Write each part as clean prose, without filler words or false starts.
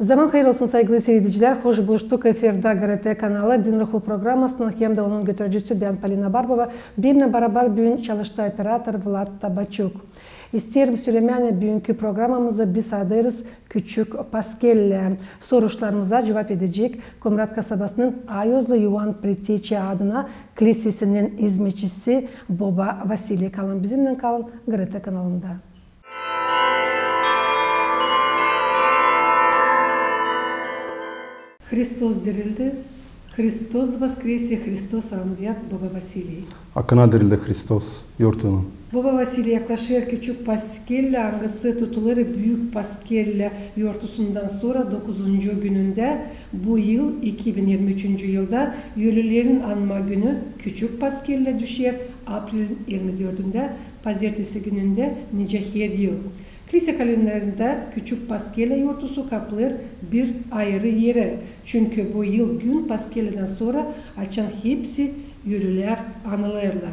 Zaman hayır olsun saygılı seyirciler. Hoş buluştuk efirde GRT kanalı Din Ruhu programmasının hem de onun götürücüsü ben Polina Barbova. Benimle beraber bugün çalıştı operator Vlad Tabachuk. İsterim söylemeni bugünkü programımızı biz adayız Küçük Paskel soruşlarımıza cevap edecek. Komrat kasabasının Ayozlu Yuvan Priteçi adına kilisesinin hizmetçisi Baba Vasili kalın. Bizimle kalın GRT kanalında. Христос dirildi, Христос воскресе, Христос омрет, Baba Vasili. Akına dirildi Hristos yurtunun. Baba Vasili yaklaşıyor Küçük Paskel angası tutulur Büyük Paskel yortusundan sonra 9. gününde bu yıl 2023. yılda Ölülerin Anma Günü Küçük Paskel'le düşer. April 24'ünde Pazartesi gününde nice her yıl. Kilise kalenderinde Küçük Paskele yortusu kapılır bir ayrı yere. Çünkü bu yıl gün Paskele'den sonra açan hepsi ölüler anılırlar.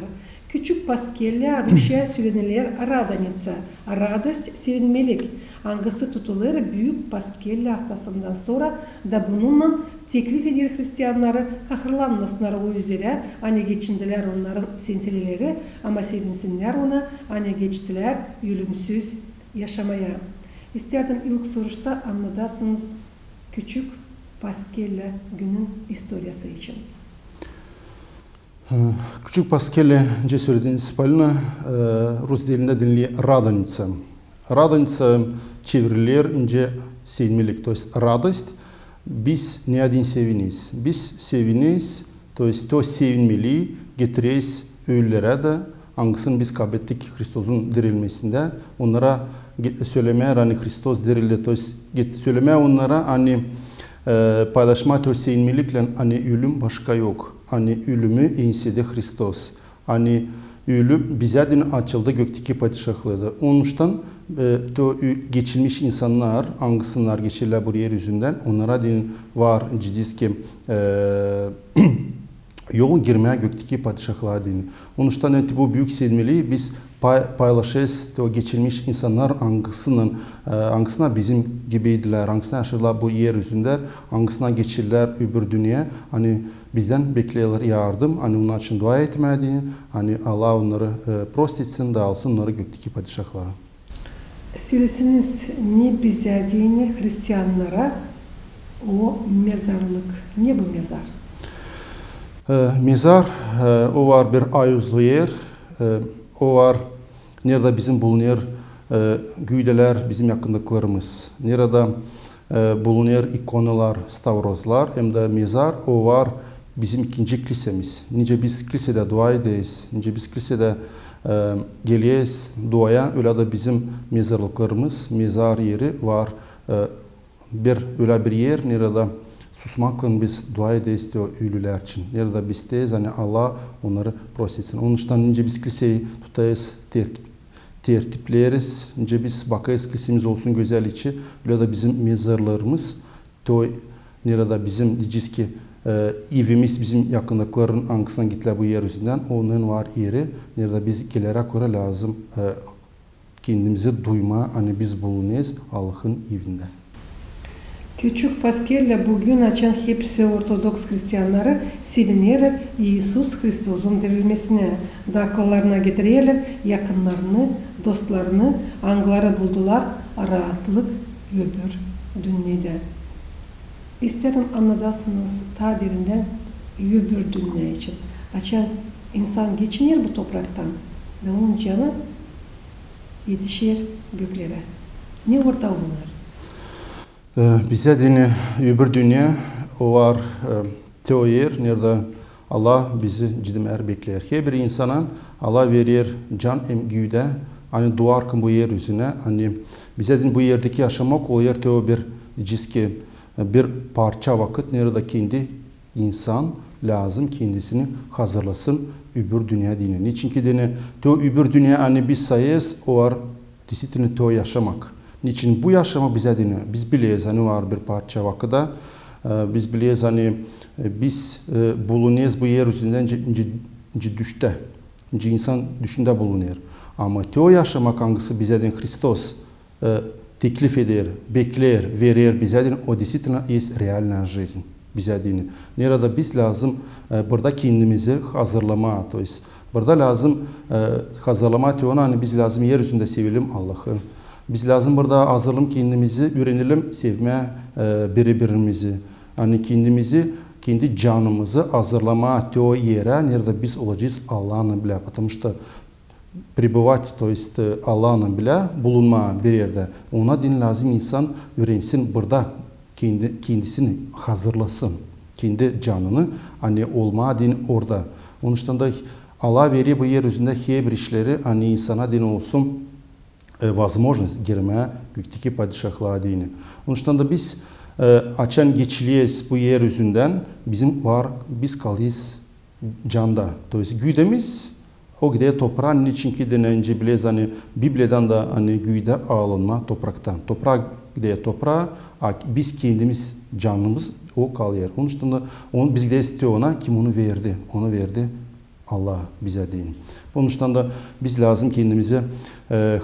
Küçük Paskele Rusya söylenilir Radanitsa. Radost sevinmelik. Angası tutulur Büyük Paskele haftasından sonra da bununla teklif eder Hristiyanları kahırlanmasınlar o üzere. Hani geçindiler onların senseleri ama sevinsinler ona. Hani geçtiler ölümsüz yaşamaya. İsterdim ilk soruşta anladasınız Küçük Paskele günün historiası için. Küçük Paskele önce söylediğiniz Polina Rus dilinde dinli Radanitsa. Radanitsa çevirilir önce sevinmelik. To есть радость. Biz ne adın seviniz? Biz seviniz. To есть to sevinmeli getireyiz ölülere de hangisini biz kabul ettik Hристos'un dirilmesinde. Onlara söylemeye hani Hristos dirildi. To есть söylemeye onlara hani paylaşma to sevinmelikle hani ölüm başka yok. Hani ölümü insedi Hristos. Hani ölüm bize din açıldı gökteki padişahlığıdır. Onun için geçilmiş insanlar, hangisler geçirler bu yeryüzünden, onlara din var ciddiz ki yol girmeye gökteki padişahlığa din. Onun için bu büyük sevinmeliği biz paylaşırız. Geçirmiş insanlar hangisine bizim gibiydiler, hangisine yaşarlar bu yeryüzünde, hangisine geçirler öbür dünya. Hani bizden bekliyorlar yardım, hani onun için dua etmediğini, hani Allah onları prost etsin, dağılsın onları gökteki padişahlığa. Söylesiniz ne bize dini Hristiyanlara o mezarlık, ne bu mezar? Mezar, o var bir ayuzlu yer, o var nerede bizim bulunuyor güydeler, bizim yakınlıklarımız, nerede bulunuyor ikonalar, stavrozlar, hem de mezar, o var bizim ikinci kilisemiz. Nice biz kilisede dua edeyiz, nice biz kilisede geliyiz duaya, öyle de bizim mezarlıklarımız, mezar yeri var. Öyle bir yer, nerede susmakla biz dua edeyiz diyor ölüler için. Nerede biz deyiz, hani Allah onları prosetsin. Onun için nice biz kiliseyi tutayız, tertipleriz, nice biz bakayız kilisemiz olsun güzel içi. Öyle de bizim mezarlarımız, nerede bizim diyeceğiz ki evimiz bizim yakınlıkların hangisinden gittiler bu yeryüzünden, onun var yeri. Nerede biz gelere göre lazım kendimizi duyma, hani biz bulunuyoruz Allah'ın evinde. Küçük Paskel'le bugün açan hepsi Ortodoks Hristiyanları sevinir İsus Hристos'un dirilmesine, da akıllarına getirirler yakınlarını, dostlarını, angları buldular, rahatlık öbür dünyada. İsterim anladasınız ta derinden öbür dünya için. Açan insan geçinir bu topraktan ve onun canı yetişir göklere. Ne orada bunlar? Bize dini öbür dünya o var o yer nerede Allah bizi ciddi bekler. Her bir insana Allah verir can emgüde hani duarkın bu yeryüzüne hani bize din bu yerdeki yaşamak o yer teo bir ciski bir parça vakit nerede kendi insan lazım kendisini hazırlasın öbür dünya dini. Niçin ki dini teo öbür dünya hani biz sayız o var disiplinli teo yaşamak. Niçin bu yaşamak bize dini? Biz biliyoruz hani var bir parça vakıda. Biz biliyoruz hani biz bulunuyoruz bu yeryüzünden düşte. insan düşünde bulunuyor. Ama teo yaşamak hangisi bize dini Hristos teklif eder, bekler, verir bize din, o действительно есть реальная жизнь bize dini. Nerede biz lazım burada kendimizi hazırlama, то есть burada lazım hazırlama diyor, hani biz lazım yeryüzünde sevelim Allah'ı. Biz lazım burada hazırlayalım kendimizi, öğrenelim sevme birbirimizi. Hani kendimizi, kendi canımızı hazırlama diyor yere, nerede biz olacağız Allah'ın bile. Потому что пребывать, то есть Allah'ın bile bulunma bir yerde. Ona din lazım insan öğrensin burada kendisini hazırlasın. Kendi canını hani olma din orada. Onun için de Allah veriyor bu yeryüzünde her işleri hani insana din olsun возможность girmeye gökteki padişahlığa dini. Onun için de biz açan geçiliyiz bu yeryüzünden bizim var biz kalıyız canda. То есть güdemiz o gide toprağın içinkiden önce bile hani Biblia'dan da hani güde alınma topraktan. Toprak gide toprağa biz kendimiz canımız o kalıyor. Onun için de onu biz de istiyor ona kim onu verdi. Onu verdi Allah bize deyin. Onun için de biz lazım kendimize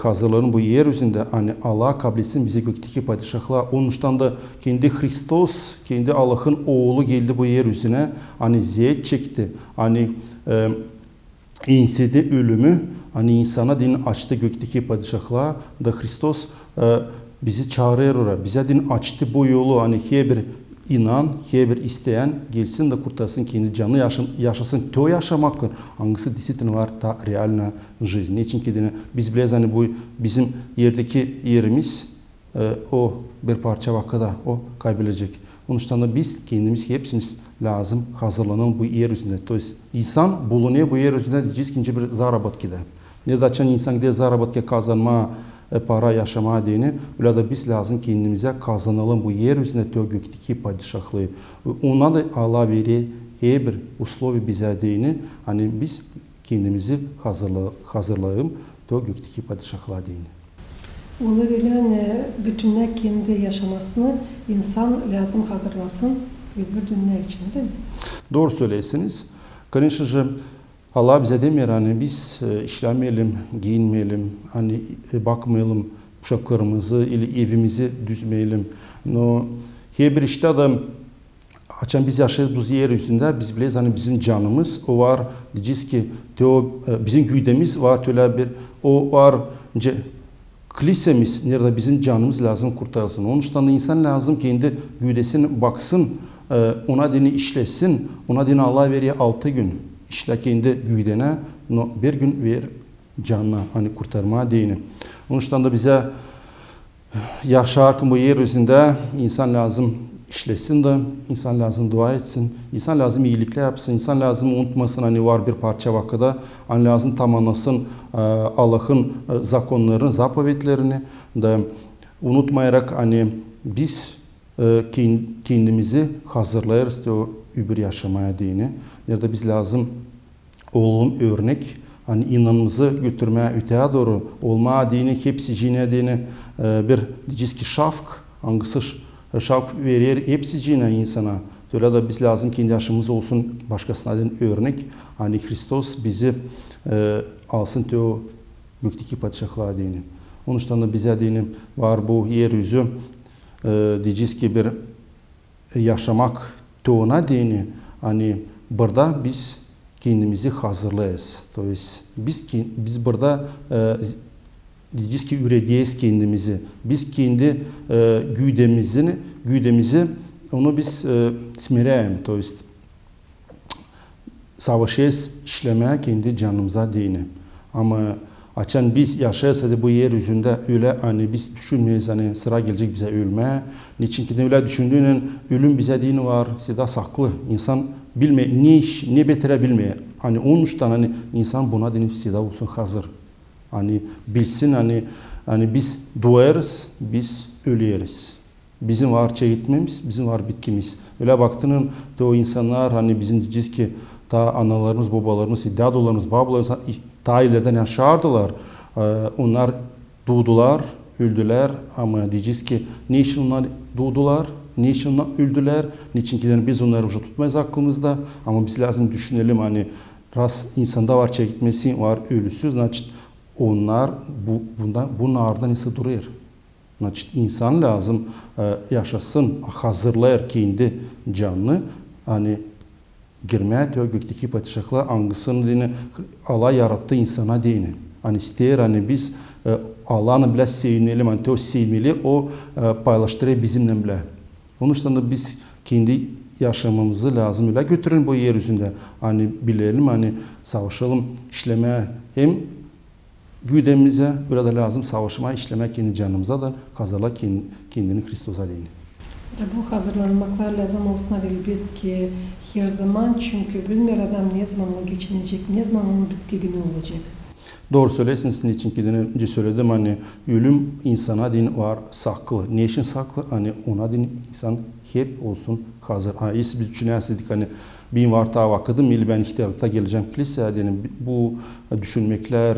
hazırlayalım bu yeryüzünde hani Allah kabul etsin bize gökteki padişahlığa. Onun için de kendi Hristos, kendi Allah'ın oğlu geldi bu yeryüzüne hani ziyet çekti. Hani insedi ölümü, hani insana din açtı gökteki padişahlığa da Hristos bizi çağırıyor oraya. Bize din açtı bu yolu hani her bir inan, her bir isteyen gelsin de kurtarsın kendi canı yaşasın. To yaşamaktır. Hangisi действительно var ta реальная жизнь. Niçin ki biz biliriz hani bu bizim yerdeki yerimiz o bir parça vakıda o kaybedecek. Onun için de biz kendimiz hepsimiz lazım hazırlanalım bu yeryüzünde. To есть insan bulunuyor bu yeryüzünde diyeceğiz ikinci bir zarabatkide. Nerede açan insan gidiyor zarabatke kazanma, para yaşama dini. Öyle de biz lazım kendimize kazanalım bu yeryüzünde teo gökteki padişahlığı. Ona da Allah veriyor her bir uslovi bize dini. Hani biz kendimizi hazırlayalım teo gökteki padişahlığa dini. Onu bilen bütünle kendi yaşamasını insan lazım hazırlasın öbür dünya için değil mi? Doğru söylesiniz. Конечно же Allah bize demiyor hani biz işlemeyelim, giyinmeyelim, hani bakmayalım uşaklarımızı ili evimizi düzmeyelim. No, her bir işte de açan biz yaşıyoruz bu yeryüzünde biz biliriz hani bizim canımız o var diyeceğiz ki bizim güdemiz var öyle bir o var kilisemiz nerede bizim canımız lazım kurtarsın. Onun için de insan lazım kendi güdesine baksın, ona dini işlesin, ona dini Allah veriyor 6 gün. İşte kendi güdene bir gün ver canına hani kurtarma dini. Onun için de bize yaşarken bu yeryüzünde insan lazım işlesin de, insan lazım dua etsin, insan lazım iyilikle yapsın, insan lazım unutmasın hani var bir parça vakıda, hani lazım tamamlasın Allah'ın zakonlarını, zapovetlerini de unutmayarak hani biz kendimizi hazırlayırız o öbür yaşamaya dini. Nerede biz lazım olalım örnek, hani inanımızı götürmeye öteye doğru olma dini, hepsi cine dini bir diyeceğiz ki şafk, hangisi şafk verir hepsi cine insana. Öyle de biz lazım kendi yaşamımız olsun başkasına din örnek. Hani Hristos bizi alsın teo gökteki padişahlığa dini. Onun için de bize dini var bu yeryüzü diyeceğiz ki bir yaşamak teona dini. Hani burada biz kendimizi hazırlayız. To есть biz burada diyeceğiz ki üretiyiz kendimizi. Biz kendi güdemizi onu biz smireyim. To есть savaşıyız işlemeye kendi canımıza dini. Ama açan biz yaşayasa bu yeryüzünde öyle hani biz düşünmeyiz hani sıra gelecek bize ölmeye. Niçin ki öyle düşündüğünün ölüm bize dini var. Seda saklı. İnsan bilme ne iş ne bitirebilmeye. Hani onun için hani insan buna dini seda olsun hazır. Hani bilsin hani biz doğarız, biz ölüyoruz. Bizim var çeğitmemiz, bizim var bitkimiz. Öyle baktığının o insanlar hani bizim diyeceğiz ki ta analarımız, babalarımız, dedelerimiz, babalarımız ta ileriden yaşardılar. Onlar doğdular, öldüler ama diyeceğiz ki niçin onlar doğdular, niçin onlar öldüler, niçin ki biz onları уже tutmayız aklımızda ama biz lazım düşünelim hani ras insanda var çekmesi var ölüsü, значит onlar bunun ardından ise duruyor. insan lazım yaşasın, hazırlayır kendi canını, hani girmeye diyor gökteki padişahlar angısını dini Allah yarattı insana dini. Hani ister hani biz Allah'ını bile sevmeyelim, hani o sevmeli, o paylaştırıyor bizimle bile. Onun için de biz kendi yaşamamızı lazım öyle götürün bu yeryüzünde. Hani bilelim, hani savaşalım, işlemeye hem güdemize öyle de lazım savaşmaya, işlemeye kendi canımıza da kazala kendini Hristosa dini. Bu hazırlanmaklar lazım olsun elbette ki her zaman, çünkü bilmiyor adam ne zaman geçinecek, ne zaman onun bitki günü olacak. Doğru söylüyorsunuz. Niçin ki önce söyledim, hani ölüm insana din var saklı. Ne için saklı? Hani ona din insan hep olsun hazır. Biz düşünüyorsak hani bin var ta vakıdım ili ben ihtiyarlıkta geleceğim kiliseye. Yani bu düşünmekler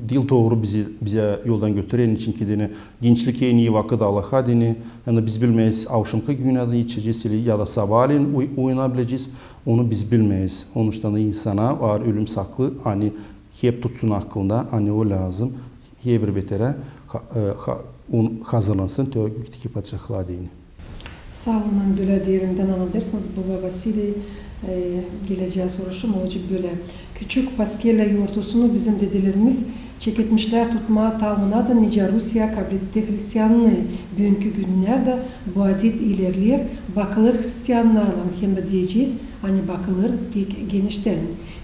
dil doğru bize yoldan götüren için ki gençlik en iyi vakit Allah'a dini. Yani biz bilmeyiz avşamkı günahda içeceğiz ya da sabahleyin uyanabileceğiz. Onu biz bilmeyiz. Onun için insana var ölüm saklı. Hani hep tutsun aklında. Hani o lazım. Hep bir betere hazırlansın. Gökteki padişahlığa dini. Sağ olun, böyle derinden anlatırsınız. Baba Vasili geleceğe soruşum olacak böyle. Küçük Paskele yumurtasını bizim dedelerimiz çeketmişler tutma tavına da nice Rusya kabul etti Hristiyanlığı. Bugünkü günlerde bu adet ilerler. Bakılır Hristiyanlarla hem de diyeceğiz. Hani bakılır pek genişten.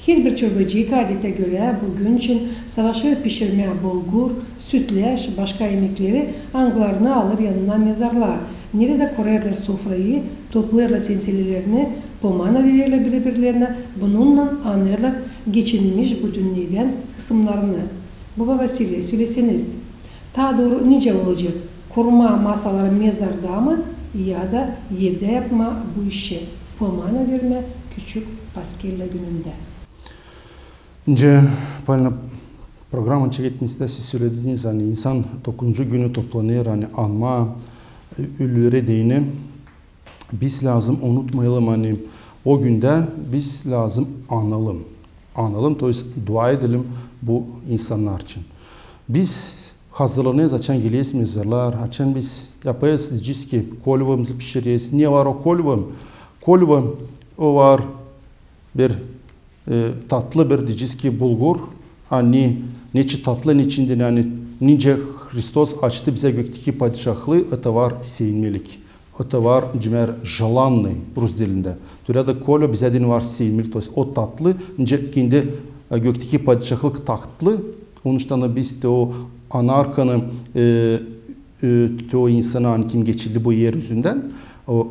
Her bir çorbacı adete göre bugün için savaşı pişirmeye bulgur, sütlaç, başka yemekleri anglarını alır yanına mezarlar. Nerede korarlar sofrayı, toplarlar senselilerini, pomana verirler birbirlerine, bununla anlarlar geçinmiş bu dünyadan kısımlarını. Baba Vasili, söyleseniz, daha doğru nice olacak? Kurma masaları mezarda mı ya da evde yapma bu işi? Pomana verme küçük Paskelle gününde. Önce programın çeketmesinde siz söylediğiniz hani insan 9. günü toplanır, hani anma ölülere değini. Biz lazım unutmayalım, hani o günde biz lazım analım. Analım, dua edelim bu insanlar için. Biz hazırlanıyoruz, açan geliyoruz mezarlar, açan biz yapıyoruz, diyeceğiz ki kolvamızı pişiriyoruz. Niye var o kolvam? Kolvam o var bir tatlı bir diyeceğiz ki bulgur. Hani neçe tatlı içinde hani nice Hristos açtı bize gökteki padişahlığı, öte var sevimlilik. Öte var cimer jalanlı Rus dilinde. Türede kolo bize din var sevimlilik. O tatlı, nice kendi gökteki padişahlık tatlı. Onun için de biz de o anarkanı o insana hani kim geçirdi bu yeryüzünden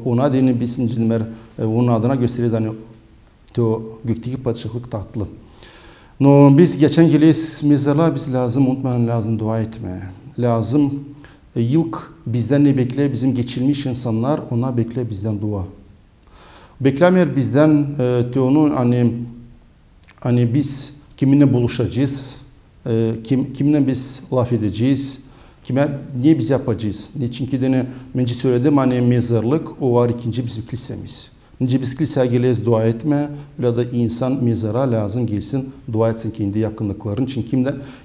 ona dini biz cimer onun adına gösteriyoruz hani o gökteki padişahlık tatlı. No, biz geçen geliyiz mezarlığa, biz lazım unutmayalım, lazım dua etmeye. Lazım ilk bizden ne bekle? Bizim geçirmiş insanlar ona bekle bizden dua. Beklemeyer bizden onu hani biz kiminle buluşacağız, kiminle biz laf edeceğiz, niye biz yapacağız? Çünkü önce söyledim hani mezarlık o var ikinci bizim kilisemiz. Önce biz kiliseye geliriz dua etme, ya da insan mezara lazım gelsin, dua etsin kendi yakınlıkların için.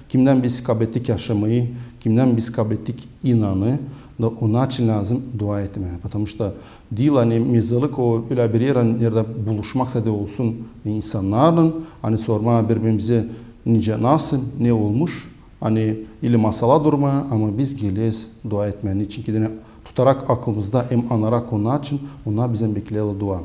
Kimden biz kabul ettik yaşamayı, kimden biz kabul ettik inanı, da ona için lazım dua etme. Потому что değil hani mezarlık o öyle bir yer, hani yerde buluşmaksa da olsun insanların, hani sorma birbirimize nice nasıl, ne olmuş, hani ili masala durma ama biz geliriz dua etmenin için ki tutarak aklımızda hem anarak onun için ona bizden bekleyelim dua.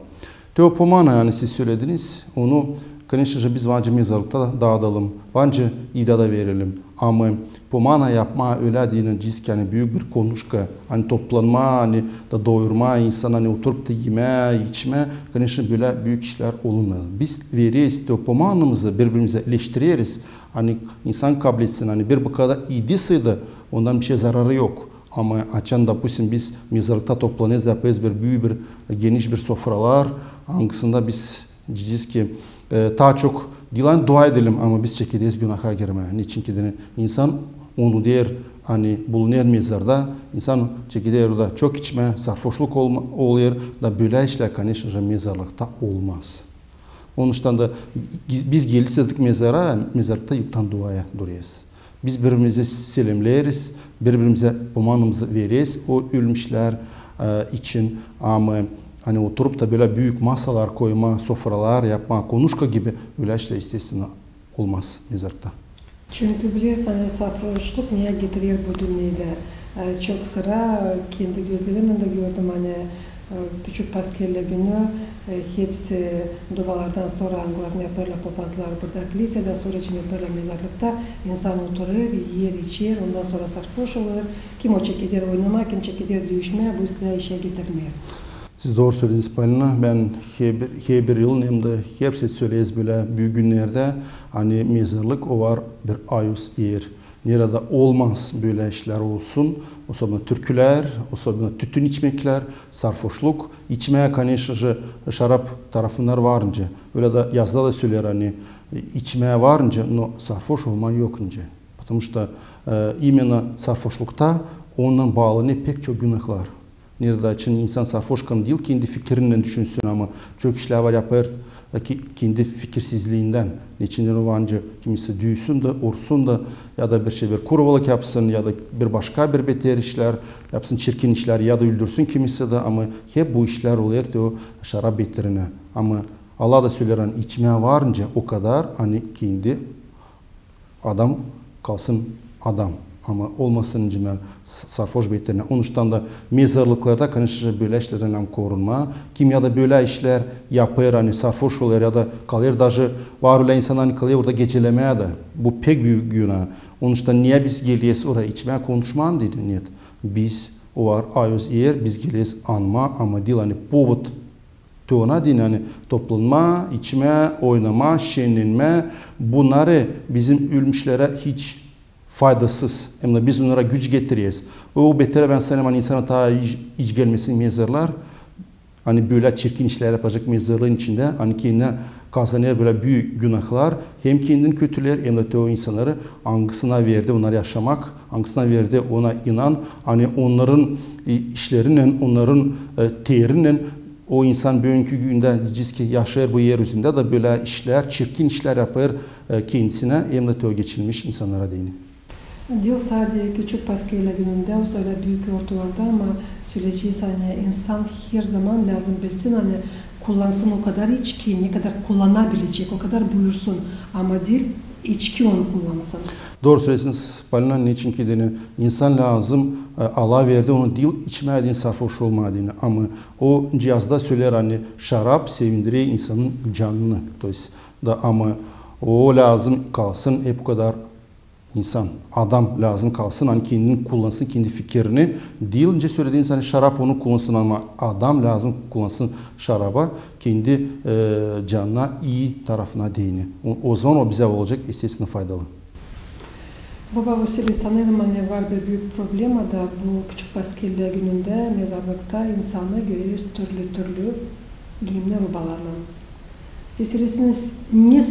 Teopomana yani siz söylediniz. Onu конечно biz bence mezarlıkta da dağıtalım. Bence idada verelim. Ama pomana yapma öyle diyeceğiz ki hani büyük bir konuşka. Hani toplanma, hani da doyurma, insan hani oturup da yeme, içme. конечно böyle büyük işler olunmalı. Biz veririz teopomanımızı birbirimize eleştiririz. Hani insan kabul etsin. Hani bir bu kadar idiyse ondan bir şey zararı yok. Ama açan da biz mezarlıkta toplanırız, yapıyoruz bir büyük bir geniş bir sofralar. Hangisinde biz diyeceğiz ki daha çok dilan dua edelim ama biz çekiliriz günaha girmeye. Niçin ki insan onu der hani bulunur mezarda, insan çekilir orada çok içme, sarhoşluk oluyor da böyle işler конечно mezarlıkta olmaz. Onun için de biz gelirsek mezara, mezarlıkta yıktan duaya duruyoruz. Biz birbirimizi selamlayırız, birbirimize pomanımızı veririz o ölmüşler için. Ama hani oturup da böyle büyük masalar koyma, sofralar yapma, konuşka gibi öyle işler istesine olmaz mezarlıkta. Çünkü bilirsen sarhoşluk niye getirir bu dünyada? Çok sıra kendi gözlerimle de gördüm hani küçük Paskelle günü hepsi dualardan sonra anglarını yaparlar papazlar burada kilisede sonra için yaparlar mezarlıkta insan oturur, yer içer, ondan sonra sarhoş olur. Kim o çekilir oynama, kim çekilir düşme, bu silah işe getirmiyor. Siz doğru söylediniz Palina. Ben her bir yıl hem de hepsi söyleyiz böyle büyük günlerde hani mezarlık o var bir ayus yer. Nerede olmaz böyle işler olsun. O zaman türküler, o zaman tütün içmekler, sarhoşluk, içmeye kanişi şarap tarafınlar varınca. Öyle de yazda da söyler hani içmeye varınca no sarhoş olma yok ince. Потому что именно sarhoşlukta ondan bağlı pek çok günahlar. Nerede için insan sarhoşkan değil kendi fikrinden düşünsün ama çok işler var yapar kendi fikirsizliğinden. Niçin rovancı kimisi düğsün de ursun da ya da bir şey bir kurvalık yapsın ya da bir başka bir beter işler yapsın çirkin işler ya da öldürsün kimisi de ama hep bu işler oluyor o şarap beterine. Ama Allah da söyler hani içmeye varınca o kadar hani kendi adam kalsın adam. Ama olmasın cimel sarhoş beytlerine. Onuştan da mezarlıklarda kanışı böyle işlerden korunma. Kim ya da böyle işler yapar hani sarhoş olur ya da kalır dahi var öyle insanlar kalıyor orada gecelemeye de. Bu pek büyük günah. Onuştan niye biz geliyiz oraya içmeye konuşmam dedi niyet. Biz o var ayız yer biz geliyiz anma ama değil hani povut tona din hani toplanma, içme, oynama, şenlenme bunları bizim ölmüşlere hiç faydasız. Hem de biz onlara güç getiriyoruz. O betere ben sanırım insana daha hiç gelmesin mezarlar. Hani böyle çirkin işler yapacak mezarlığın içinde. Hani kendinden kazanır böyle büyük günahlar. Hem kendini kötüler hem de o insanları hangisine verdi onları yaşamak. Hangisine verdi ona inan. Hani onların işleriyle, onların terinin o insan bugünkü günde diyeceğiz ki yaşar bu yeryüzünde de böyle işler, çirkin işler yapar kendisine hem de o geçilmiş insanlara değinir. Dil sadece küçük Paskelle gününde o öyle büyük ortalarda ama söyleyeceğiz hani insan her zaman lazım bilsin hani kullansın o kadar içki ne kadar kullanabilecek o kadar buyursun ama dil içki onu kullansın. Doğru söylesiniz Palina niçin ki dini insan lazım Allah verdi onu dil içmediğin sarhoş olmadığını ama o cihazda söyler hani şarap sevindiriyor insanın canını da ama o lazım kalsın hep bu kadar İnsan, adam lazım kalsın, hani kendini kullansın, kendi fikrini. Deyince söylediğin hani şarap onu kullansın ama adam lazım kullansın şaraba, kendi canına iyi tarafına değini. O zaman o bize olacak, esasında faydalı. Baba Vasili sanırım hani var bir büyük problem da bu küçük Paskelle gününde mezarlıkta insanı görüyoruz türlü giyimli babalarla. Düşünürsünüz ne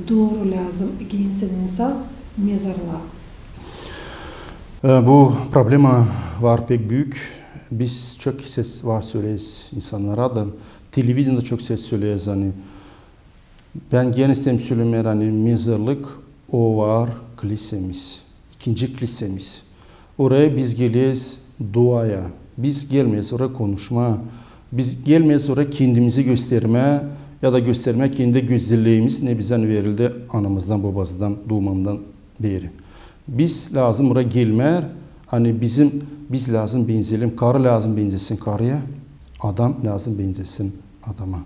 doğru lazım giyinsin insan? Mezarlığa. Bu problema var pek büyük. Biz çok ses var söyleyiz insanlara da. Televizyonda çok ses söyleyiz hani. Ben gene istem söylemeyi hani mezarlık o var kilisemiz. İkinci kilisemiz. Oraya biz geliyiz duaya. Biz gelmeyiz oraya konuşma. Biz gelmeyiz oraya kendimizi gösterme ya da gösterme kendi güzelliğimiz ne bizden verildi anamızdan babamızdan doğumamdan beri. Biz lazım oraya gelmer, hani biz lazım benzeyelim, karı lazım benzesin karıya, adam lazım benzesin adama.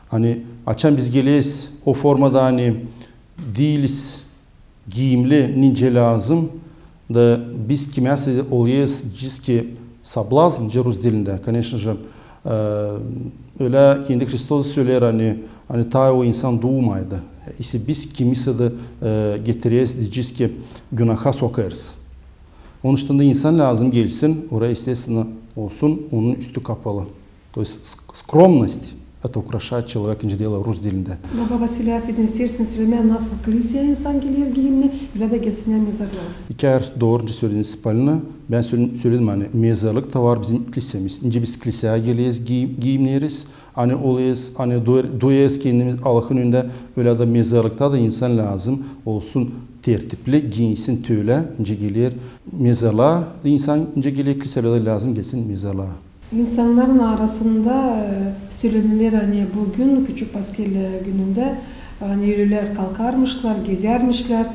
Hani açan biz geliyiz o formada hani değiliz, giyimli nince lazım da biz kimyası oluyoruz, diz ki sablazn Rus dilinde, конечно же, öyle kendi Hristos söyler hani ta o insan doğmaydı. İşte biz kimisi de getiriyoruz diyeceğiz ki günaha sokarız. Onun için de insan lazım gelsin, oraya естественно olsun, onun üstü kapalı. То есть скромность это украшает человека дело Rus dilinde. Baba Vasili affedin istersen söylemeye nasıl kiliseye insan gelir giyimli öyle de gelsinler mezarlığa. İker doğruca söylediniz Palina. Ben söyledim hani mezarlık da var bizim kilisemiz. İnce biz kiliseye geliyiz, giyimleriz. Hani oluyoruz, hani duyuyoruz kendimiz Allah'ın önünde öyle de mezarlıkta da insan lazım olsun tertipli giyinsin töyle ince gelir mezarlığa insan ince gelir kiliselerde lazım gelsin mezarlığa. İnsanların arasında söylenirler hani bugün Küçük Paskil gününde hani ölüler kalkarmışlar, gezermişler.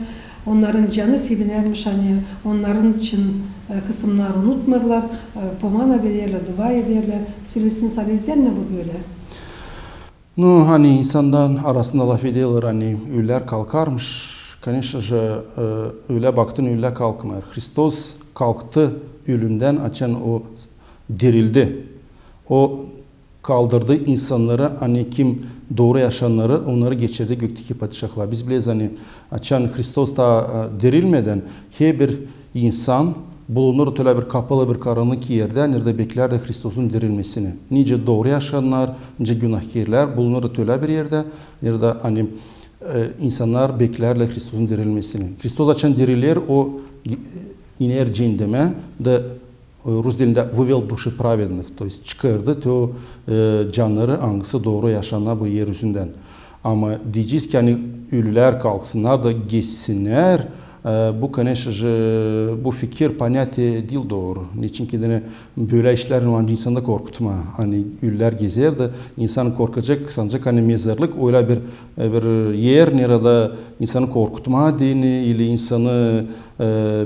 Onların canı sevinermiş hani onların için kısımlar unutmırlar. Pomana verirler, dua ederler. Söylesin sadezden mi bu böyle? No hani insandan arasında laf ediyorlar hani ölüler kalkarmış. Конечно же öyle baktın öyle kalkmıyor. Hristos kalktı ölümden açan o dirildi. O kaldırdı insanları hani kim doğru yaşayanları onları geçirdi gökteki padişahlar. Biz biliyoruz hani açan Hristos da dirilmeden her bir insan bulunur öyle bir kapalı bir karanlık yerde nerede bekler de Hristos'un dirilmesini. Nice doğru yaşayanlar, nice günahkirler bulunur öyle bir yerde nerede hani insanlar beklerler Hristos'un dirilmesini. Hristos açan dirilir o iner cehenneme de Rus dilinde вывел души праведных, то есть çıkardı o canları hangisi doğru yaşanan bu yeryüzünden. Ama diyeceğiz ki hani ölüler kalksınlar da geçsinler. Bu конечно же bu fikir понятие değil doğru. Niçin ki böyle işlerin var insanı korkutma. Hani ölüler gezer de insan korkacak sanacak hani mezarlık öyle bir yer nerede insanı korkutma dini ile insanı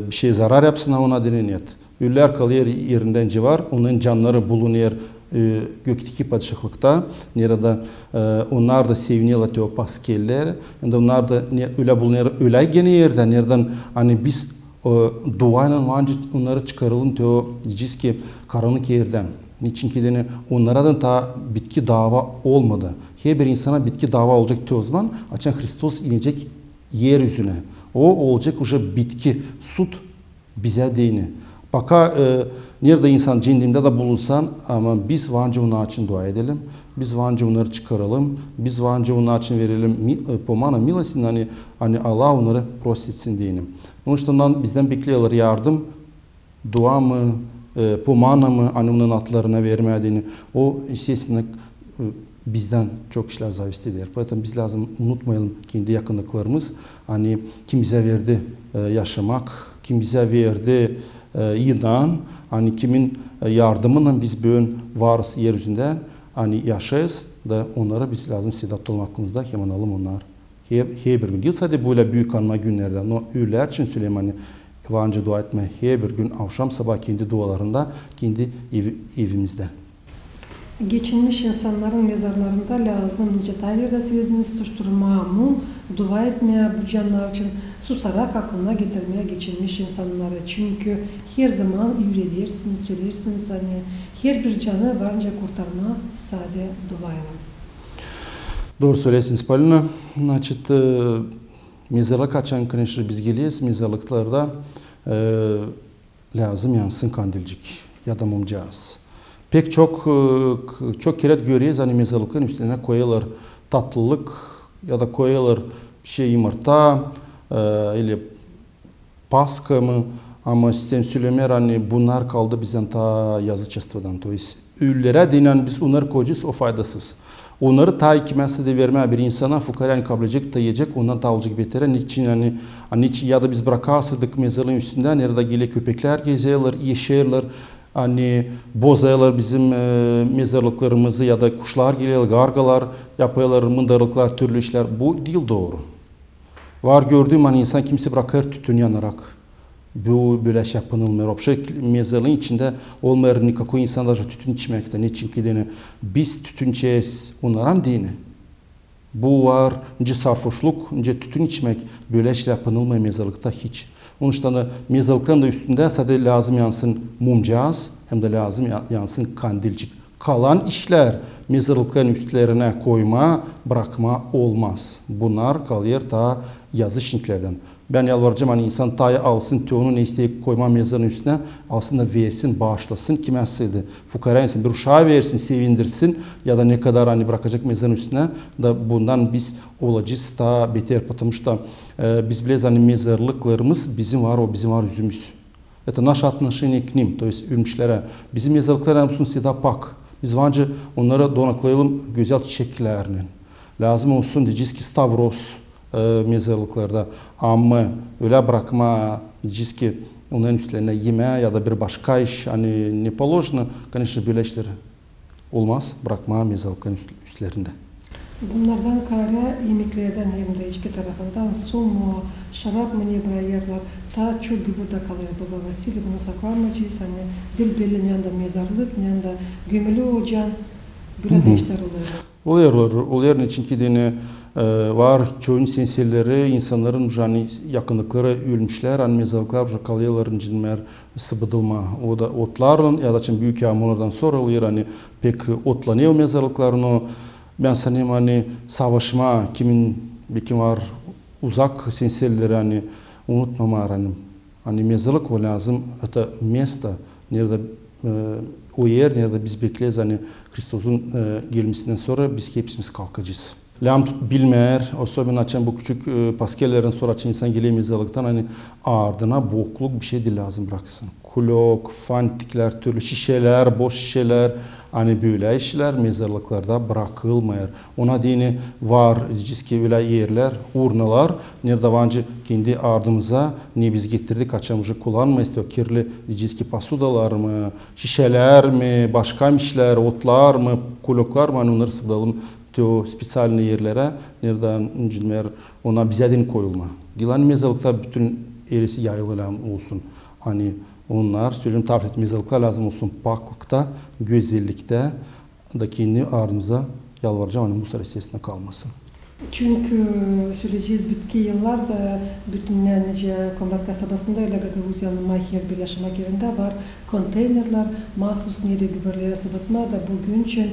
bir şey zarar yapsın ona dini niyet. Ölüler kalıyor yerinden civar, onun canları bulunuyor gökteki padişahlıkta. Nerede onlar da seviniyorlar o paskeller. Onlar da öyle bulunuyor öyle gene yerde. Nereden hani biz duayla onları çıkaralım diyor diyeceğiz ki karanlık yerden. Niçin ki onlara da ta bitki dava olmadı. Her bir insana bitki dava olacak diyor o zaman açan Hristos inecek yeryüzüne. O olacak уже bitki, süt bize dini. Baka nerede insan cehennimde de bulunsan ama biz vanca onun için dua edelim. Biz vanca onları çıkaralım. Biz vanca onun için verelim pomana milosini hani Allah onları prostetsin diyelim. Onun için bizden bekliyorlar yardım, dua mı, pomana mı hani onun atlarına vermediğini. O естественно bizden çok işler zavist eder. Poэтому biz lazım unutmayalım kendi yakınlıklarımız. Hani kim bize verdi yaşamak, kim bize verdi inan, hani kimin yardımıyla biz böyle varız yeryüzünden hani yaşayız da onlara biz lazım sedatlı olmakımızda hemen alalım onlar. Her bir gün değil sadece böyle büyük anma günlerden o ölüler için söyleyeyim hani evanca dua etme her bir gün akşam sabah kendi dualarında kendi evimizde. Geçinmiş insanların mezarlarında lazım nice taylarda söylediniz tutturma, mum, dua etmeye bu canlar için susarak aklına getirmeye geçinmiş insanları. Çünkü her zaman yüreğirsiniz, söylersiniz hani her bir canı varınca kurtarma sadece duayla. Doğru söylesiniz Polina. Значит, mezarlık açan конечно biz geliyoruz mezarlıklarda lazım yansın kandilcik ya da mumcağız. Pek çok kere görüyoruz hani mezarlıkların üstüne koyuyorlar tatlılık ya da koyuyorlar yumurta ile paska mı ama sistem söylemer hani bunlar kaldı bizden ta yazıcısından. To есть ölülere denen biz onları koyacağız o faydasız. Onları ta hikmetse de vermeye bir insana fukarayı kabul edecek, yiyecek, ondan ta olacak betere. Niçin yani niçin ya da biz bırakasırdık mezarlığın üstünden nerede gele köpekler geziyorlar, yaşarlar. Hani bozaylar bizim mezarlıklarımızı ya da kuşlar geliyor, gargalar yapıyorlar, mındarlıklar, türlü işler. Bu değil doğru. Var gördüğüm hani insan kimse bırakır tütün yanarak. Bu böyle şey yapılmıyor. Вообще mezarlığın içinde olmayan никакой insan da tütün içmekte. Niçin ki biz tütün içeceğiz. Onların dini. Bu var. Nice sarhoşluk, nice tütün içmek. Böyle şey yapılmıyor mezarlıkta hiç. Onun için de mezarlıkların da üstünde sadece lazım yansın mumcağız hem de lazım yansın kandilcik. Kalan işler mezarlıkların üstlerine koyma, bırakma olmaz. Bunlar kalıyor ta yazı şinklerden. Ben yalvaracağım hani insan tayı alsın, tüyonu ne isteyip koyma mezarın üstüne alsın da versin, bağışlasın. Kime sığdı? Fukara insin, bir uşağı versin, sevindirsin ya da ne kadar hani bırakacak mezarın üstüne da bundan biz olacağız daha beter потому что biz biliyoruz hani mezarlıklarımız bizim var, o bizim var yüzümüz. Это наше отношение к ним, то есть ölmüşlere. Bizim mezarlıklar olsun всегда pak. Biz bence onlara donaklayalım güzel çiçeklerinin. Lazım olsun diyeceğiz ki Stavros mezarlıklarda. Ama öyle bırakma diyeceğiz ki onların üstlerine yeme ya da bir başka iş hani ne положено, конечно böyle işler olmaz bırakma mezarlıkların üstlerinde. Bunlardan kara yemeklerden hem de içki tarafından su mu, şarap mı ne bırakırlar. Ta çok gübürde kalıyor Baba Vasili. Bunu saklanmayacağız. Hani dil belli ne anda mezarlık, ne anda gömülü ocağın. Böyle de işler oluyor. Oluyor çünkü dine var çoğun senselleri insanların yani yakınlıkları ölmüşler, hani mezarlıklar kalıyorlar cinler sıbıdılma. O da otların ya da büyük yağmurlardan sonra oluyor hani pek otlanıyor mezarlıklarını. Ben sanayım hani savaşma kimin var uzak senselleri hani unutmama hani mezarlık o lazım. Hatta место nerede o yer nerede biz bekliyoruz hani Kristus'un gelmesinden sonra biz hepimiz kalkacağız. Lam bilmer, особенно açan bu küçük paskellerin sonra açan insan geliyor mezarlıktan hani ardına bokluk bir şey de lazım bıraksın. Kulok, fantikler, türlü şişeler, boş şişeler hani böyle işler mezarlıklarda bırakılmıyor. Ona dini var diyeceğiz ki öyle yerler, urnalar nerede vancı kendi ardımıza ne biz getirdik açamıcı kullanmayız. O kirli diyeceğiz ki pasudalar mı, şişeler mi, başka işler, otlar mı, kuloklar mı hani onları sıvıdalım. O spesialni yerlere nereden incilmer ona bize koyulma. Dilan mezarlıkta bütün erisi yayılı olsun. Hani onlar söyleyeyim tarif mezarlıklar lazım olsun. Paklıkta, güzellikte da kendi ardımıza yalvaracağım hani Musa Resiyesine kalmasın. Çünkü söyleyeceğiz bitki yıllarda bütün nece Kombat kasabasında öyle Gagavuzya'nın mahir bir yaşamak yerinde var. Konteynerler, mahsus nere gübürlere sıvıtma da bugün için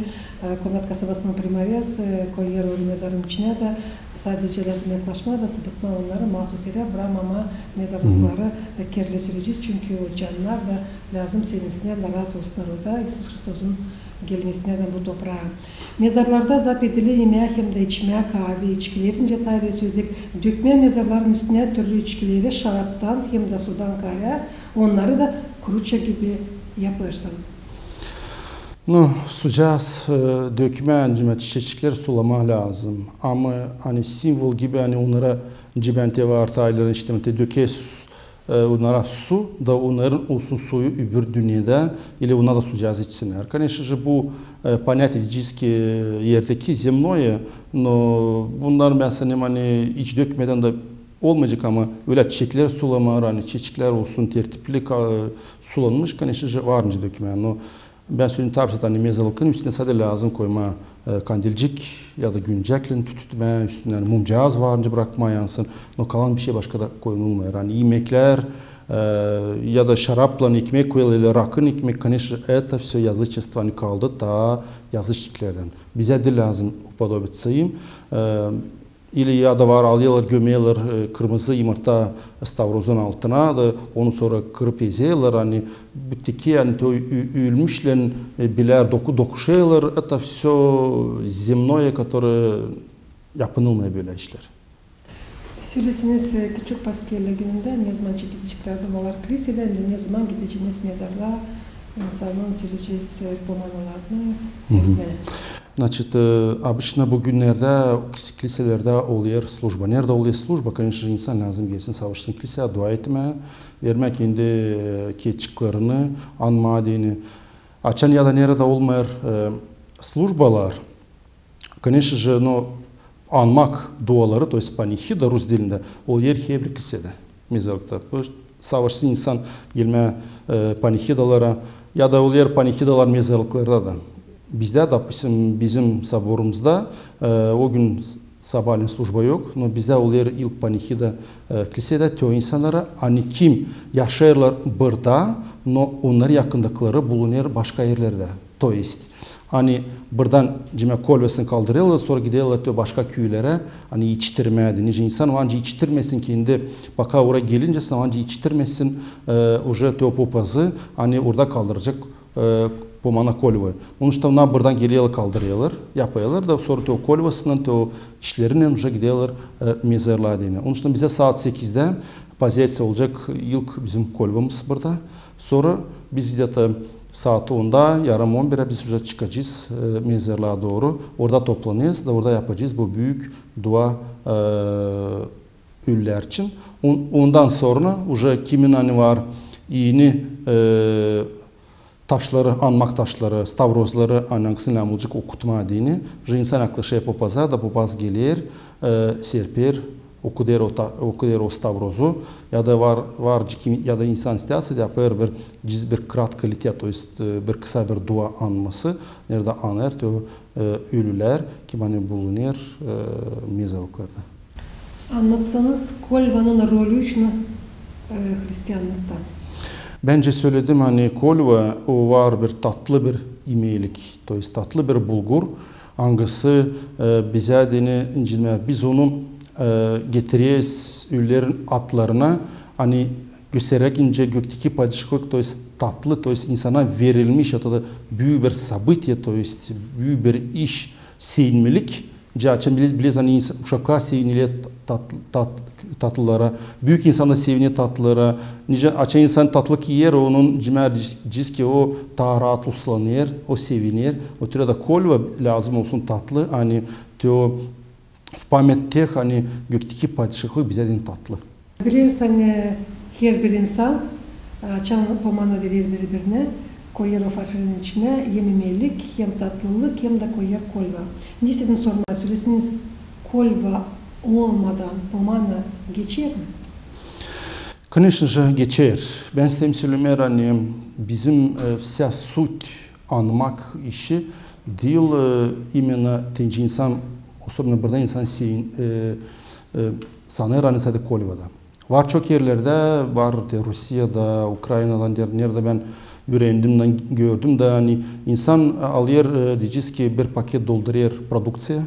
Kombat kasabasının primaryası koyuyor o mezarın içine de sadece lazım yaklaşma da sıvıtma onları mahsus yere bırakmama mezarlıkları kirli süreceğiz. Çünkü o canlar da lazım senesine de rahat olsunlar orada İsus Hristus'un gelmesine de bu toprağa. Mezarlarda zap edili yemeğe hem de içmeye kahve içkilerince tarih söyledik. Dökme mezarların üstüne türlü içkileri şaraptan hem de sudan kara onları da kuruça gibi yaparsın. No, sucağız, dökme çiçekler sulama lazım. Ama hani simbol gibi hani onlara cibente ve artı işte döke onlara su da onların olsun suyu öbür dünyada ile ona da sucağız içsinler. Конечно же bu понятие diyeceğiz ki yerdeki zemnoye no bunlar ben sanırım hani hiç dökmeden de olmayacak ama öyle çiçekler sulama hani çiçekler olsun tertipli sulanmış конечно же varınca dökme. No ben söyleyeyim tabi hani mezarlıkın üstüne sadece lazım koyma kandilcik ya da günceklerini tütütme üstüne mumcağız varınca bırakma yansın. No kalan bir şey başka da koyulmuyor. Yani yemekler ya da şarapla ekmek koyulur, rakın ekmek, конечно, это все язычество hani kaldı ta yazıçlıklardan. Bize de lazım upodobitsayım. İli ya da var alıyorlar, gömüyorlar kırmızı yumurta stavrozun altına da onu sonra kırıp eziyorlar hani büteki yani ölmüşlerin birer dokuşuyorlar. Это все земное, которое yapılmıyor böyle işler. Söylesiniz küçük Paskelle gününde ne zaman çekilişlerde var kiliseden ne zaman gideceğiniz mezarlığa insanın söyleyeceğiz pomanalarını sevmeye. Значит, обычно bugünlerde kiliselerde oluyor служба. Nerede oluyor служба? Конечно, insan lazım gelsin savaşsın kiliseye dua etme, vermek kendi keçiklerini, anma dini. Açan ya da nerede olmuyor службалар. Конечно же, но anmak duaları, то есть панихида Rus dilinde ol yer her kilisede, mezarlıkta. Savaşsın insan gelme panihidalara ya da ol yer panihidalar mezarlıklarda da. Bizde de bizim saborumuzda o gün sabahleyin служба yok. No bizde oluyor ilk panihida kilisede teo insanlara hani kim yaşarlar burada, no onlar yakındakileri bulunuyor başka yerlerde. To есть hani buradan cime kolvesini kaldırıyorlar sonra gidiyorlar teo başka köylere hani içtirmedi. Nice insan vancı içtirmesin kendi baka oraya gelince vancı içtirmesin уже teo popazı hani orada kaldıracak pomana kolva. Onun için onlar buradan geliyorlar kaldırıyorlar, yapıyorlar da sonra o kolvasından o işlerinden уже gidiyorlar mezarlığa deniyor. Onun için bize saat 8'de pozisyası olacak ilk bizim kolvamız burada. Sonra biz de saat 10'da yarım 11'e biz уже çıkacağız mezarlığa doğru. Orada toplanacağız da orada yapacağız bu büyük dua üller için. Ondan sonra уже kimin hani var yeni taşları, anmak taşları, stavrozları anlankısın lamulcuk okutma dini. Уже insan aklı şey popaza da popaz gelir, serper, okuder o stavrozu ya da var ya da insan istiyası da yapar bir krat kalite, to есть bir kısa bir dua anması, nerede anar to ölüler ki bana bulunur mezarlıklarda. Anlatsanız kolvanın rolü için Hristiyanlıkta. Bence söyledim hani kolva o var bir tatlı bir imelik, to есть tatlı bir bulgur. Hangisi bize dini incilmer. Biz onu getiriyoruz üllerin atlarına hani göstererek ince gökteki padişahlık, to есть tatlı, to есть insana verilmiş ya da büyük bir sabıtya, to есть büyük bir iş, sevinmelik. Açın biliyoruz hani uşaklar seviniyor tatlılara, büyük insan da seviniyor tatlılara. Nice açan insan tatlık yer, onun cimer ki o daha rahat uslanıyor, o sevinir. O türe de kolva lazım olsun tatlı, hani o в памяти hani gökteki padişahlık bize din tatlı. Biliyoruz hani her bir insan açan pomana verir birbirine. Koyar o farfırın içine hem yemelik, hem tatlılık, hem de koyar kolva. Ne istedim sormaya söylesiniz, kolva olmadan pomana geçer mi? Конечно же geçer. Ben size söylemer hani bizim вся суть anmak işi değil именно tenci insan, особенно burada insan sanır hani sadece kolvada. Var çok yerlerde, var Rusya'da, Ukrayna'dan nerede ben öğrendimden gördüm de hani insan alır diyeceğiz ki bir paket dolduruyor produksiya,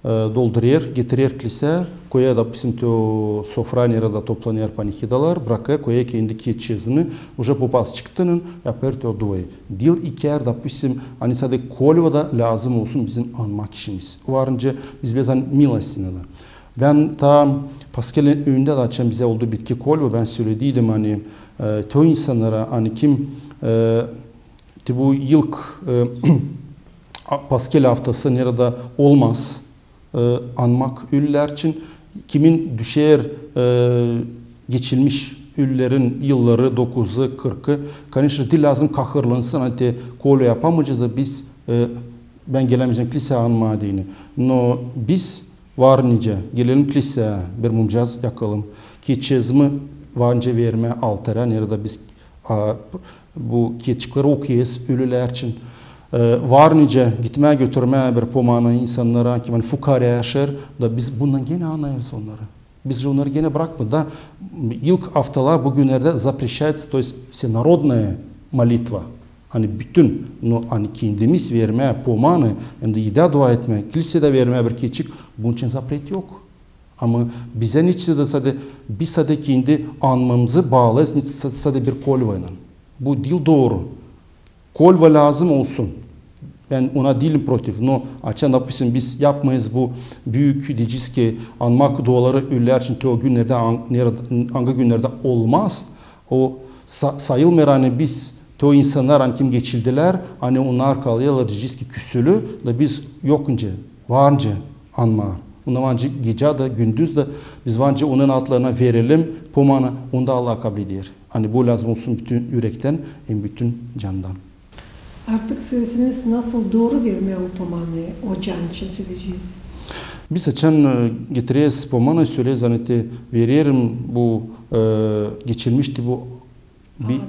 dolduruyor, getirir kilise, koyar da bizim to sofra nerede toplanıyor panihidalar, bırakır, koyar kendi keçesini, уже popaz çıktığının yapar to duayı. Dil iker da bizim hani sadece kolvada lazım olsun bizim anmak işimiz. Varınca biz bezan milosine de. Ben tam Pascal'in önünde de açan bize oldu bitki kolva, ben söylediydim hani to insanlara hani kim bu yılk Pascal haftası nerede olmaz anmak üller için kimin düşer geçilmiş üllerin yılları 9'u 40'ı kanişte dil lazım kahırlansın hadi kolu yapamayacağız da biz ben gelemeyeceğim kilise anma dini. No biz var nice gelelim kiliseye bir mumcaz yakalım ki çizmi vanca verme altara nerede biz bu keçikleri okuyuz ölüler için var nice gitmeye götürmeye bir pomana insanlara ki fukara yaşar da biz bundan gene anlayırız onları. Biz onları gene bırakmadık da ilk haftalar bugünlerde запрещается, то есть всенародная молитва. Hani bütün hani kendimiz vermeye pomanı hem de ida dua etmeye, kilisede vermeye bir keçik bunun için zapret yok. Ama bize niçin de sadece biz sadece kendi anmamızı bağlıyız, niçin sadece bir kolvayla. Bu dil doğru. Kolva lazım olsun. Ben ona değilim protiv. No, açan yapısın biz yapmayız bu büyük diyeceğiz ki anmak duaları üller için o günlerde hangi günlerde olmaz. O sayılmıyor hani biz o insanlar hani kim geçildiler hani onlar kalıyorlar diyeceğiz ki küsülü de biz yokunca varınca anma. Ondan önce gece de gündüz de biz önce onun adlarına verelim pomana onda Allah kabul eder. Hani bu lazım olsun bütün yürekten hem bütün candan. Artık söylesiniz nasıl doğru vermeye o pomanı o can için söyleyeceğiz. Biz açan getiriyoruz pomanı söyleyeceğiz hani veririm bu geçilmişti bu bir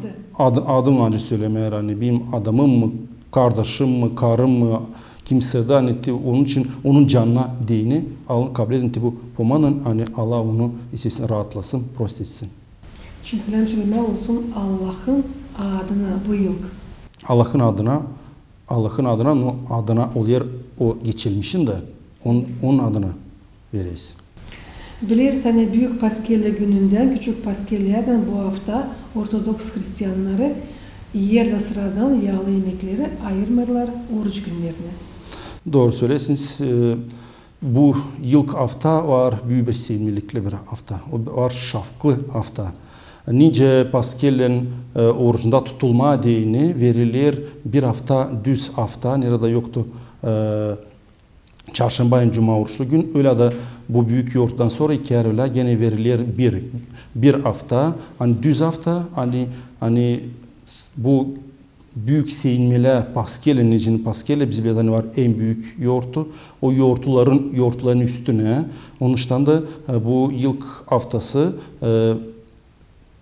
adım önce söylemeye hani benim adamım mı kardeşim mi karım mı kimse de hani onun için onun canına dini alın kabul edin bu pomanın hani Allah onu istesin rahatlasın prost etsin. Çünkü ben söyleme olsun Allah'ın adına bu yıl. Allah'ın adına oluyor o geçilmişin de onun adına veririz. Biliriz hani Büyük Paskalya gününden Küçük Paskalya'dan bu hafta Ortodoks Hristiyanları yerde sıradan yağlı yemekleri ayırmırlar oruç günlerine. Doğru söylesiniz. Bu ilk hafta var büyük bir sevinmelikli bir hafta. O var şafklı hafta. Nice Paskal'ın orucunda tutulma dini verilir bir hafta düz hafta nerede yoktu çarşamba cuma oruçlu gün öyle de bu büyük yoğurttan sonra 2 ay öyle gene verilir bir hafta, hani düz hafta, hani bu büyük seyinmeler Paskel'in için Paskel'e bize bir tane var en büyük yoğurtu. O yoğurtların üstüne. Onun için de bu ilk haftası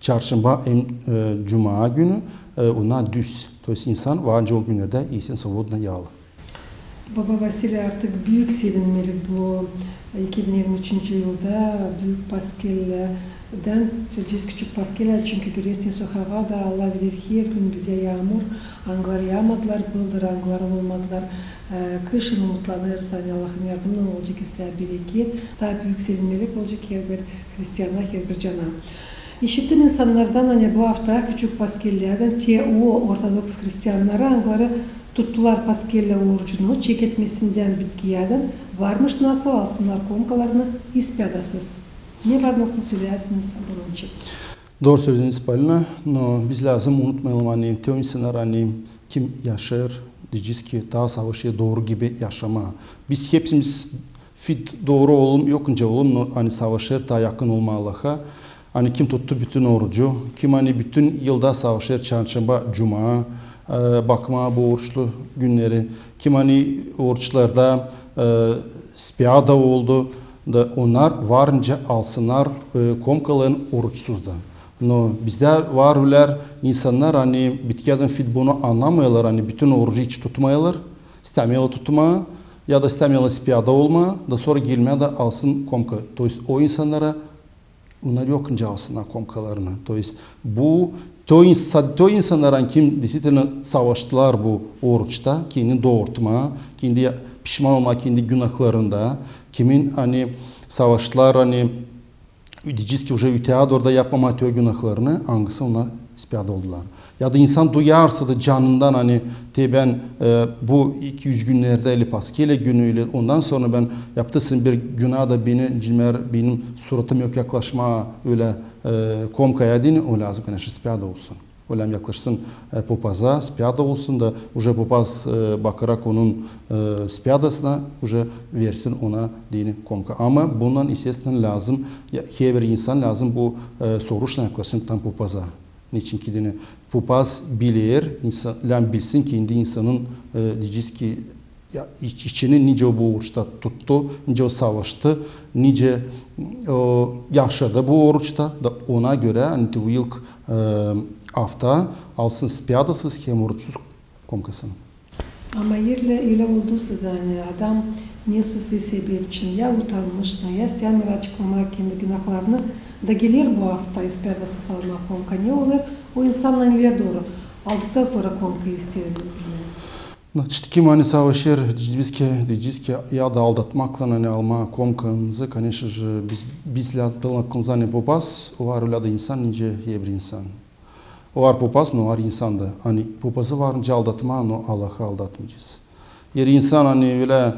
çarşamba cuma günü ona düz. Dolayısıyla insan varınca o günlerde iyisin savuduna yağlı. Baba Vasili artık büyük sevinmeli bu 2023 yılda büyük Paskel'den söyleyeceğiz küçük Paskel'e çünkü görüyorsunuz o havada Allah verir her gün bize yağmur. Anglar yağmadılar, bıldır anglar olmadılar. Kışın umutlanırız, hani Allah'ın yardımıyla olacak ister bereket. Daha büyük sevinmelik olacak her bir Hristiyanlar, her bir cana. İşittim insanlardan hani bu hafta küçük Paskellerden o Ortodoks Hristiyanları angları tuttular Paskelle orucunu çeketmesinden bitkiyeden varmış nasıl alsınlar komkalarını ispiyadasız. Ne var nasıl söylersiniz bunun için? Doğru söylediniz Palina. No, biz lazım unutmayalım hani tüm insanlar hani kim yaşar diyeceğiz ki daha savaşı doğru gibi yaşama. Biz hepimiz fit doğru olum yokunca olum hani savaşır daha yakın olma Allah'a. Hani kim tuttu bütün orucu, kim hani bütün yılda savaşır çarşamba, cuma, bakma bu oruçlu günleri, kim hani oruçlarda spiyada oldu da onlar varınca alsınlar komkaların oruçsuz da. No, bizde var öyle insanlar hani bitkiden fit bunu anlamıyorlar hani bütün orucu hiç tutmuyorlar, istemiyorlar tutma ya da istemiyorlar spiyada olma da sonra girmeye de alsın komka. O insanlara onlar yokunca alsınlar komkalarını. Bu to insanların kim disipline savaştılar bu oruçta, kendi doğurtma, kendi pişman olma, kendi günahlarında, kimin hani savaştılar hani diyeceğiz ki уже teadorda yapmama tüyo günahlarını, hangisi onlar ispiyada oldular. Ya da insan duyarsa da canından hani ben bu 200 günlerde eli Paskele günüyle ondan sonra ben yaptığım bir günah da benim suratım yok yaklaşma öyle komkaya değil o lazım конечно ispiyada olsun. Öyle yaklaşsın popaza ispiyada olsun da уже popaz bakarak onun ispiyadasına уже versin ona dini komka. Ama bundan естественно lazım her bir insan lazım bu soruşla yaklaşsın tam popaza. Niçin ki popaz bilir, insan bilsin kendi insanın diyeceğiz ki içini nice bu oruçta tuttu, nice o savaştı, nice yaşadı bu oruçta da ona göre hani bu ilk hafta alsın spiyadasız hem oruçsuz komkasını. Ama öyle olduysa da hani adam ne susi sebep için ya utanmış ya sevmiyor açıklamak kendi günahlarını da gelir bu hafta ispiyadasız almak komka ne olur? O insanla neler doğru? Aldıktan sonra komka isteyelim. Значит, kim hani savaşır diyeceğiz ki ya da aldatmakla hani alma komkamızı, конечно же, biz lazım aklımıza hani popaz, o var öyle de insan, nice bir insan. O var popaz, no var insan da. Hani popazı varınca aldatma, no Allah'ı aldatmayacağız. Yer insan hani öyle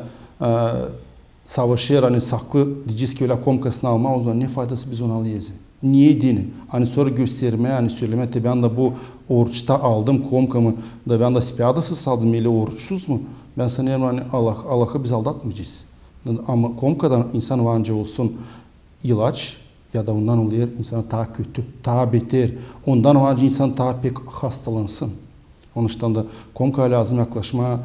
savaşır, hani saklı diyeceğiz ki öyle komkasını alma, o zaman ne faydası biz onu alıyız? Niye dini? Hani sonra gösterme, hani söyleme, ben de bu oruçta aldım komkamı da ben de spiyadasız aldım, öyle oruçsuz mu? Ben sanıyorum hani Allah'ı biz aldatmayacağız. Ama komkadan insan varınca olsun ilaç ya da ondan oluyor insana daha kötü, daha beter. Ondan varınca insan daha pek hastalansın. Onun için de komka lazım yaklaşma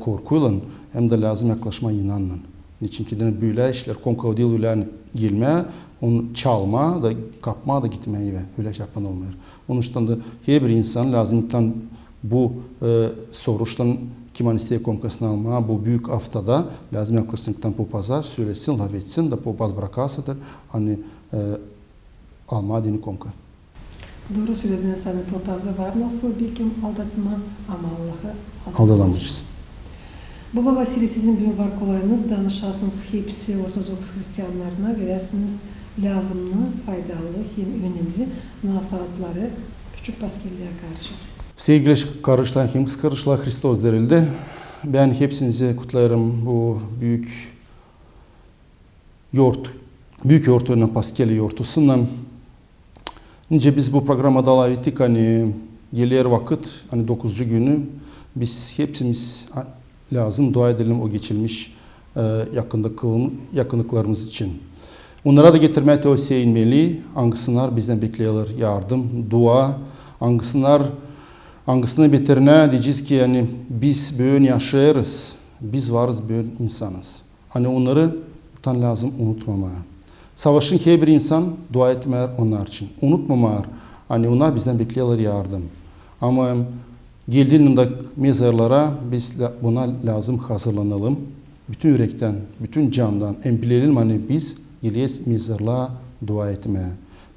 korkuyla hem de lazım yaklaşma inanla. Niçin ki böyle işler komka değil öyle gelme, onu çalma da kapma da gitmeye öyle şey yapman olmuyor. Onun için de her bir insan lazım bu soruştan kim isteye komkasını alma bu büyük haftada lazım yaklaşsın popaza söylesin, laf etsin da popaz bırakasıdır hani alma dini komka. Doğru söylediniz hani popazda var nasıl bir kim aldatma ama Allah'ı aldatamayız. Baba Vasili sizin bir var kolayınız danışasınız hepsi Ortodoks Hristiyanlarına veresiniz lazımlı, faydalı hem önemli nasihatları küçük Paskeli'ye karşı. Sevgili kardeşler, hem kız kardeşler Hristos derildi. Ben hepsinizi kutlarım bu büyük yoğurtuyla Paskeli yoğurtusundan. Nice biz bu programa davet ettik hani gelir vakit hani 9. günü biz hepsimiz lazım dua edelim o geçilmiş yakınlıklarımız için. Onlara da getirmeye tövsiye inmeli. Hangisler bizden bekliyorlar yardım, dua. Hangisini bitirine diyeceğiz ki yani biz böyle yaşarız. Biz varız böyle insanız. Hani onları lazım unutmamaya. Savaşın her bir insan dua etmeler onlar için. Unutmamalar. Hani onlar bizden bekliyorlar yardım. Ama geldiğinde mezarlara biz buna lazım hazırlanalım. Bütün yürekten, bütün candan bilelim hani biz geliyiz mezarlığa dua etmeye.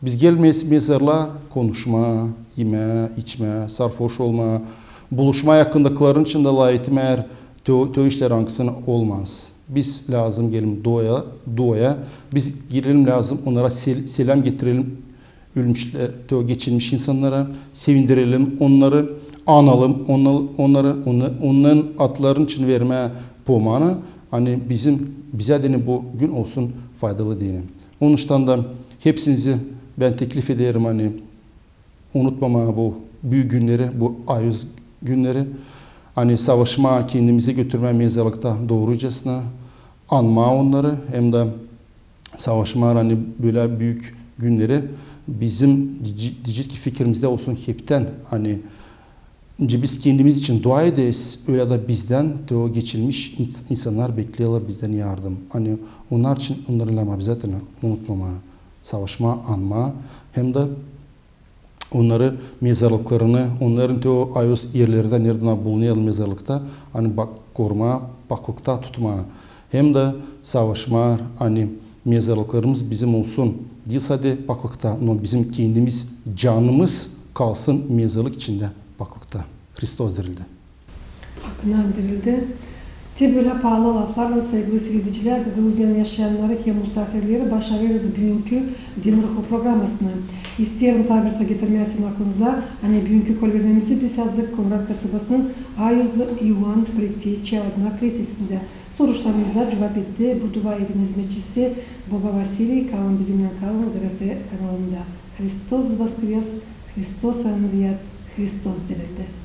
Biz gelmeyiz mezarlığa konuşma, yeme, içme, sarhoş olma, buluşma yakındakilerin içinde dua etmeler, işler hangisine olmaz. Biz lazım gelin duaya, biz gelelim lazım onlara selam getirelim, ölmüşler, geçirmiş insanlara, sevindirelim onları, analım onların adlarının için vermeye pomanı, hani bize de bu gün olsun faydalı diyelim. Onun için de hepsinizi ben teklif ederim hani unutmama bu büyük günleri, bu ayız günleri. Hani savaşma, kendimizi götürme mezarlıkta doğrucasına anma onları. Hem de savaşma hani böyle büyük günleri bizim diyecek ki fikrimizde olsun hepten hani biz kendimiz için dua ederiz. Öyle de bizden o geçilmiş insanlar bekliyorlar bizden yardım. Hani onlar için onları zaten unutmama, savaşma, anma. Hem de onları mezarlıklarını, onların o ayos yerlerinde nereden bulunuyor mezarlıkta hani koruma, baklıkta tutma. Hem de savaşma, hani mezarlıklarımız bizim olsun. Değil sadece baklıkta, ama bizim kendimiz canımız kalsın mezarlık içinde baklıkta. Hristos dirildi. Hakkına dirildi. Böyle pahalı laflarla sevgili seyirciler ve Gruzya'nın yaşayanları ki misafirleri başarırız bugünkü Dinruhu programmasını. İsteyelim tabirse getirmeyesin aklınıza. Hani bugünkü kolvermemizi biz yazdık Konrad kasabasının Ayuzlu Ivan Priti Çevadna Krisisinde. Soruşlarımıza cevap etti. Bu dua evin hizmetçisi Baba Vasili kalın bizimle kalın TRT kanalında. Hristos Voskres, Hristos Anriyat, Hristos dirildi.